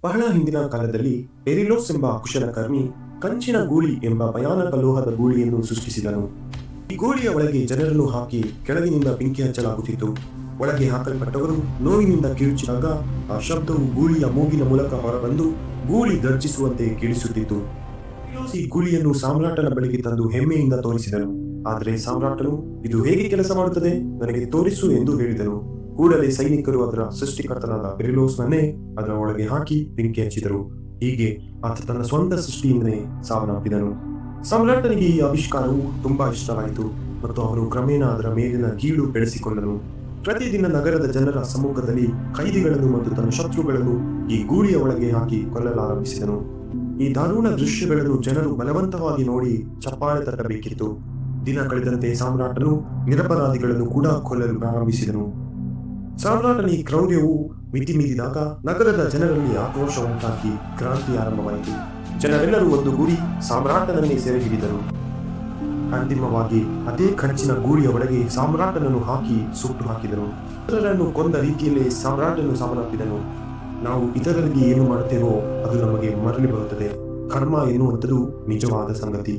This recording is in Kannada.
ಬಹಳ ಹಿಂದಿನ ಕಾಲದಲ್ಲಿ ಪೆರಿಲೋಸ್ ಎಂಬ ಕುಶಲಕರ್ಮಿ ಕಂಚಿನ ಗೂಳಿ ಎಂಬ ಭಯಾನಕ ಲೋಹದ ಗೂಳಿಯನ್ನು ಸೃಷ್ಟಿಸಿದನು. ಈ ಗೂಳಿಯ ಒಳಗೆ ಜನರನ್ನು ಹಾಕಿ ಕೆಳಗಿನಿಂದ ಬೆಂಕಿ ಹಚ್ಚಲಾಗುತ್ತಿತ್ತು. ಒಳಗೆ ಹಾಕಲ್ಪಟ್ಟವರು ನೋವಿನಿಂದ ಕಿರುಚಿದಾಗ ಆ ಶಬ್ದವು ಗೂಳಿಯ ಮೂಗಿನ ಮೂಲಕ ಹೊರಬಂದು ಗೂಳಿ ಗರ್ಜಿಸುವಂತೆ ಕೇಳಿಸುತ್ತಿತ್ತು. ಪೆರಿಲೋಸ್ ಈ ಗೂಳಿಯನ್ನು ಸಾಮ್ರಾಟನ ಬಳಿಗೆ ತಂದು ಹೆಮ್ಮೆಯಿಂದ ತೋರಿಸಿದನು. ಆದರೆ ಸಾಮ್ರಾಟನು, ಇದು ಹೇಗೆ ಕೆಲಸ ಮಾಡುತ್ತದೆ, ನನಗೆ ತೋರಿಸು ಎಂದು ಹೇಳಿದನು. ಕೂಡಲೇ ಸೈನಿಕರು ಅದರ ಸೃಷ್ಟಿಕರ್ತನಾದ ಪೆರಿಲೋಸ್ನನ್ನೇ ಅದರ ಒಳಗೆ ಹಾಕಿ ಬೆಂಕಿ ಹಚ್ಚಿದರು. ಹೀಗೆ ಆತ ತನ್ನ ಸ್ವಂತ ಸೃಷ್ಟಿಯಿಂದಲೇ ಸಾವನ್ನಪ್ಪಿದನು. ಸಾಮ್ರಾಟನಿಗೆ ಈ ಆವಿಷ್ಕಾರವು ತುಂಬಾ ಇಷ್ಟವಾಯಿತು ಮತ್ತು ಅವನು ಕ್ರಮೇಣ ಅದರ ಮೇಲಿನ ಗೀಳು ಬೆಳೆಸಿಕೊಂಡನು. ಪ್ರತಿದಿನ ನಗರದ ಜನರ ಸಮ್ಮುಖದಲ್ಲಿ ಕೈದಿಗಳನ್ನು ಮತ್ತು ತನ್ನ ಶತ್ರುಗಳನ್ನು ಈ ಗೂಳಿಯ ಒಳಗೆ ಹಾಕಿ ಕೊಲ್ಲಲಾರಂಭಿಸಿದನು. ಈ ದಾರುಣ ದೃಶ್ಯಗಳನ್ನು ಜನರು ಬಲವಂತವಾಗಿ ನೋಡಿ ಚಪ್ಪಾಳೆ ತಟ್ಟಬೇಕಿತ್ತು. ದಿನ ಕಳೆದಂತೆ ಸಾಮ್ರಾಟನು ನಿರಪರಾಧಿಗಳನ್ನು ಕೂಡ ಕೊಲ್ಲಲು ಪ್ರಾರಂಭಿಸಿದನು. ಸಾಮ್ರಾಟನ ಈ ಕ್ರೌರ್ಯವು ಮಿತಿ ಮೀರಿದಾಗ ನಗರದ ಜನರಲ್ಲಿ ಆಕ್ರೋಶ ಉಂಟಾಗಿ ಕ್ರಾಂತಿ ಆರಂಭವಾಯಿತು. ಜನರೆಲ್ಲರೂ ಒಂದು ಗೂಡಿ ಸಾಮ್ರಾಟನನ್ನೇ ಸೆರೆ ಹಿಡಿದರು. ಅಂತಿಮವಾಗಿ ಅದೇ ಕಂಚಿನ ಗೂಳಿಯ ಒಳಗೆ ಸಾಮ್ರಾಟನನ್ನು ಹಾಕಿ ಸುಟ್ಟು ಹಾಕಿದರು. ಇತರರನ್ನು ಕೊಂದ ರೀತಿಯಲ್ಲೇ ಸಾಮ್ರಾಟನು ಸಾವನ್ನಪ್ಪಿದನು. ನಾವು ಇತರರಿಗೆ ಏನು ಮಾಡುತ್ತೇವೋ ಅದು ನಮಗೆ ಮರಳಿ ಬರುತ್ತದೆ. ಕರ್ಮ ಎನ್ನುವಂಥದ್ದು ನಿಜವಾದ ಸಂಗತಿ.